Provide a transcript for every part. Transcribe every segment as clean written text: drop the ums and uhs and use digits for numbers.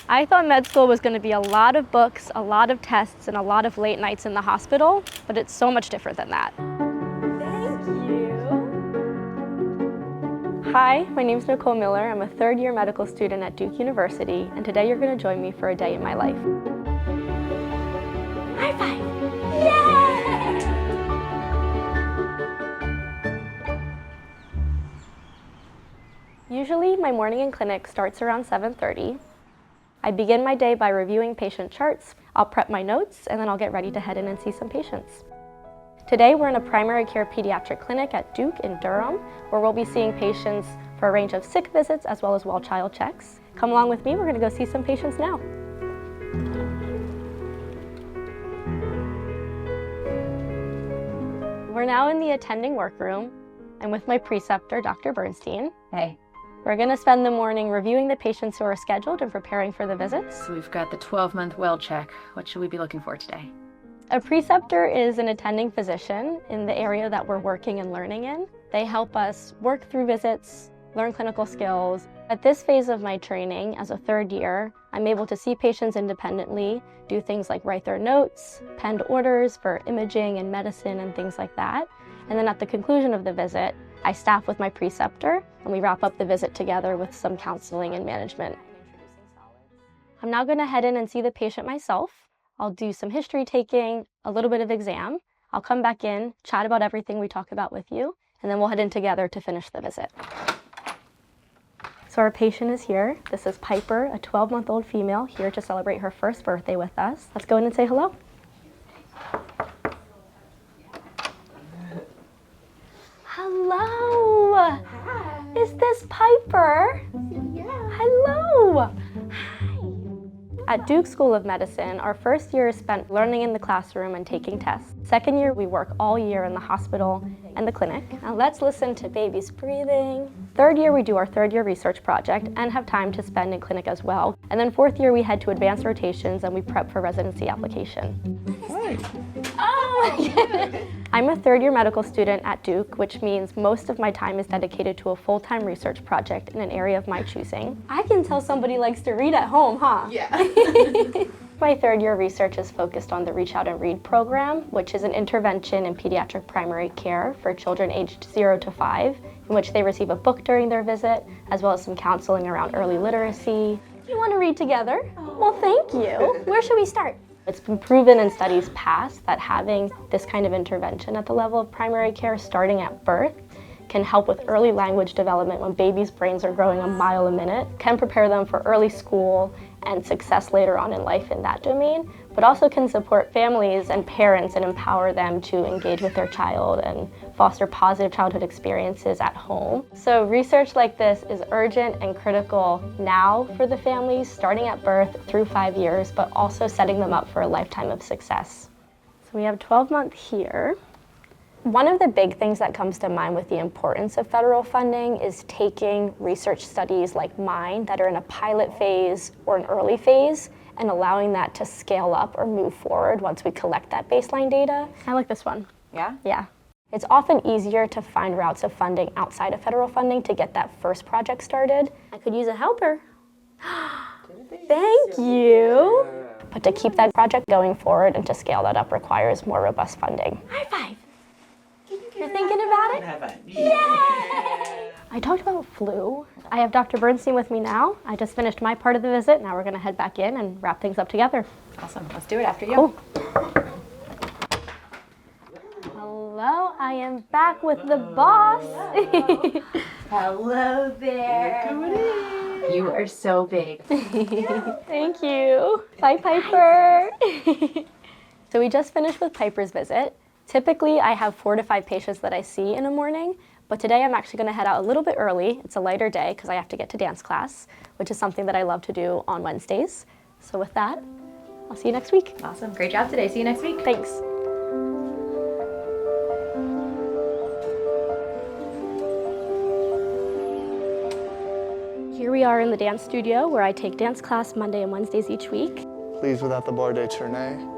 I thought med school was going to be a lot of books, a lot of tests, and a lot of late nights in the hospital, but it's so much different than that. Thank you. Hi, my name is Nicole Miller. I'm a third-year medical student at Duke University, and today you're going to join me for a day in my life. High five! Yay! Usually, my morning in clinic starts around 7:30. I begin my day by reviewing patient charts. I'll prep my notes, and then I'll get ready to head in and see some patients. Today, we're in a primary care pediatric clinic at Duke in Durham, where we'll be seeing patients for a range of sick visits as well as well-child checks. Come along with me, we're gonna go see some patients now. We're now in the attending workroom. I'm with my preceptor, Dr. Bernstein. Hey. We're going to spend the morning reviewing the patients who are scheduled and preparing for the visits. So we've got the 12-month well check. What should we be looking for today? A preceptor is an attending physician in the area that we're working and learning in. They help us work through visits, learn clinical skills. At this phase of my training, as a third year, I'm able to see patients independently, do things like write their notes, pen orders for imaging and medicine and things like that. And then at the conclusion of the visit, I staff with my preceptor, and we wrap up the visit together with some counseling and management. I'm now going to head in and see the patient myself. I'll do some history taking, a little bit of exam. I'll come back in, chat about everything we talk about with you, and then we'll head in together to finish the visit. So our patient is here. This is Piper, a 12-month-old female, here to celebrate her first birthday with us. Let's go in and say hello. Hello! Hi. Is this Piper? Yeah. Hello! Hi! At Duke School of Medicine, our first year is spent learning in the classroom and taking tests. Second year, we work all year in the hospital and the clinic. Now let's listen to babies breathing. Third year, we do our third-year research project and have time to spend in clinic as well. And then fourth year, we head to advanced rotations and we prep for residency application. Hi. Oh my goodness. I'm a third-year medical student at Duke, which means most of my time is dedicated to a full-time research project in an area of my choosing. I can tell somebody likes to read at home, huh? Yeah. My third-year research is focused on the Reach Out and Read program, which is an intervention in pediatric primary care for children aged 0 to 5, in which they receive a book during their visit, as well as some counseling around early literacy. You want to read together? Well, thank you. Where should we start? It's been proven in studies past that having this kind of intervention at the level of primary care starting at birth can help with early language development when babies' brains are growing a mile a minute, can prepare them for early school and success later on in life in that domain, but also can support families and parents and empower them to engage with their child and foster positive childhood experiences at home. So research like this is urgent and critical now for the families, starting at birth through 5 years, but also setting them up for a lifetime of success. So we have 12-month here. One of the big things that comes to mind with the importance of federal funding is taking research studies like mine that are in a pilot phase or an early phase and allowing that to scale up or move forward once we collect that baseline data. I like this one. Yeah? Yeah. It's often easier to find routes of funding outside of federal funding to get that first project started. I could use a helper. Thank you. But to keep that project going forward and to scale that up requires more robust funding. High five. You're thinking about it? Yay! I talked about flu. I have Dr. Bernstein with me now. I just finished my part of the visit. Now we're going to head back in and wrap things up together. Awesome. Let's do it after you. Cool. Hello, I am back with the boss. Hello there. You are so big. Thank you. Bye, Piper. So we just finished with Piper's visit. Typically, I have 4 to 5 patients that I see in a morning, but today I'm actually going to head out a little bit early. It's a lighter day because I have to get to dance class, which is something that I love to do on Wednesdays. So with that, I'll see you next week. Awesome. Great job today. See you next week. Thanks. Here we are in the dance studio where I take dance class Monday and Wednesdays each week. Please without the bar de tournée.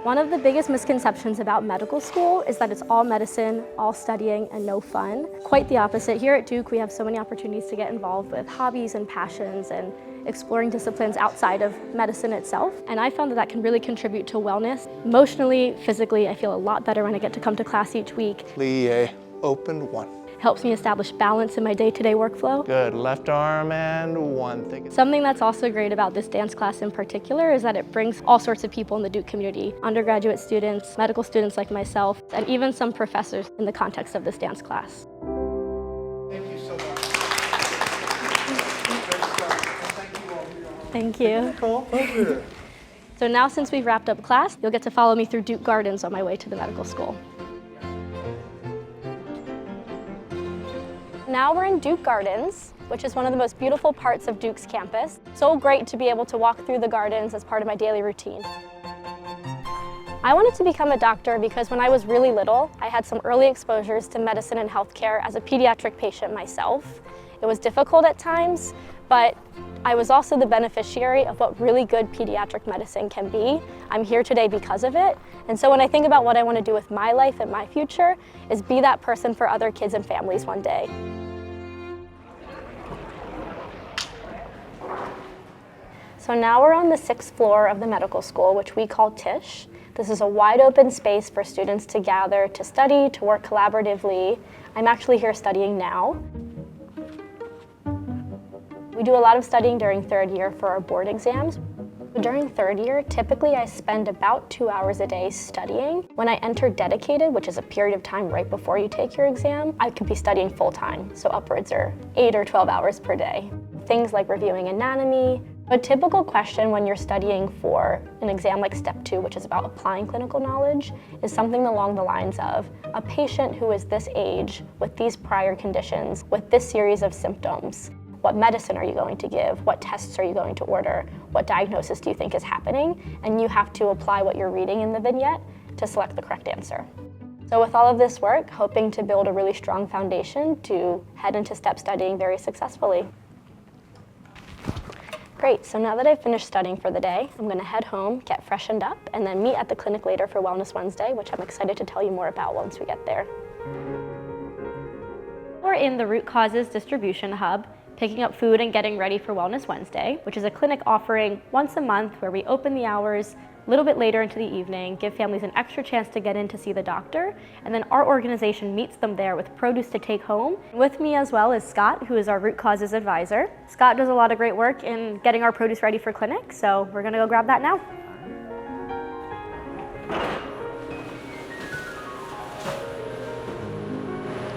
One of the biggest misconceptions about medical school is that it's all medicine, all studying, and no fun. Quite the opposite. Here at Duke, we have so many opportunities to get involved with hobbies and passions, and exploring disciplines outside of medicine itself. And I found that that can really contribute to wellness. Emotionally, physically, I feel a lot better when I get to come to class each week. Plie, open one. Helps me establish balance in my day-to-day workflow. Good, left arm and one. Something that's also great about this dance class in particular is that it brings all sorts of people in the Duke community, undergraduate students, medical students like myself, and even some professors in the context of this dance class. Thank you so much. Thank you. Nicole, over. So now since we've wrapped up class, you'll get to follow me through Duke Gardens on my way to the medical school. Now we're in Duke Gardens, which is one of the most beautiful parts of Duke's campus. So great to be able to walk through the gardens as part of my daily routine. I wanted to become a doctor because when I was really little, I had some early exposures to medicine and healthcare as a pediatric patient myself. It was difficult at times, but I was also the beneficiary of what really good pediatric medicine can be. I'm here today because of it. And so when I think about what I want to do with my life and my future, is be that person for other kids and families one day. So now we're on the 6th floor of the medical school, which we call Tisch. This is a wide open space for students to gather, to study, to work collaboratively. I'm actually here studying now. We do a lot of studying during 3rd year for our board exams. During 3rd year, typically I spend about 2 hours a day studying. When I enter dedicated, which is a period of time right before you take your exam, I could be studying full time, so upwards or 8 or 12 hours per day. Things like reviewing anatomy. A typical question when you're studying for an exam like Step 2, which is about applying clinical knowledge, is something along the lines of, a patient who is this age, with these prior conditions, with this series of symptoms, what medicine are you going to give? What tests are you going to order? What diagnosis do you think is happening? And you have to apply what you're reading in the vignette to select the correct answer. So with all of this work, hoping to build a really strong foundation to head into STEP studying very successfully. Great, so now that I've finished studying for the day, I'm gonna head home, get freshened up, and then meet at the clinic later for Wellness Wednesday, which I'm excited to tell you more about once we get there. We're in the Root Causes Distribution Hub, picking up food and getting ready for Wellness Wednesday, which is a clinic offering once a month where we open the hours a little bit later into the evening, give families an extra chance to get in to see the doctor, and then our organization meets them there with produce to take home. With me as well is Scott, who is our Root Causes advisor. Scott does a lot of great work in getting our produce ready for clinic, so we're gonna go grab that now.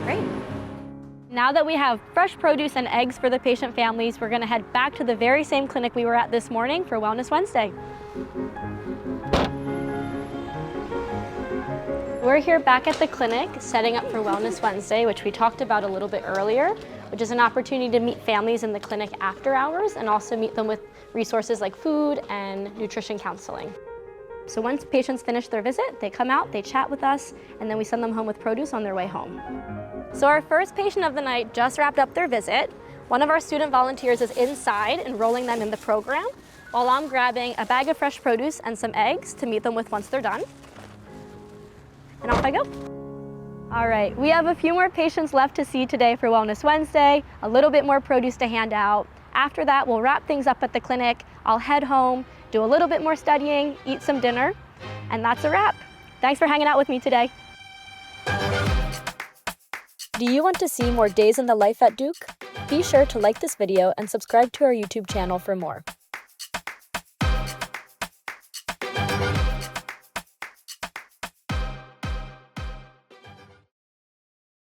Great. Now that we have fresh produce and eggs for the patient families, we're gonna head back to the very same clinic we were at this morning for Wellness Wednesday. We're here back at the clinic, setting up for Wellness Wednesday, which we talked about a little bit earlier, which is an opportunity to meet families in the clinic after hours and also meet them with resources like food and nutrition counseling. So once patients finish their visit, they come out, they chat with us, and then we send them home with produce on their way home. So our first patient of the night just wrapped up their visit. One of our student volunteers is inside enrolling them in the program, while I'm grabbing a bag of fresh produce and some eggs to meet them with once they're done. And off I go. All right, we have a few more patients left to see today for Wellness Wednesday, a little bit more produce to hand out. After that, we'll wrap things up at the clinic. I'll head home, do a little bit more studying, eat some dinner, and that's a wrap. Thanks for hanging out with me today. Do you want to see more days in the life at Duke? Be sure to like this video and subscribe to our YouTube channel for more.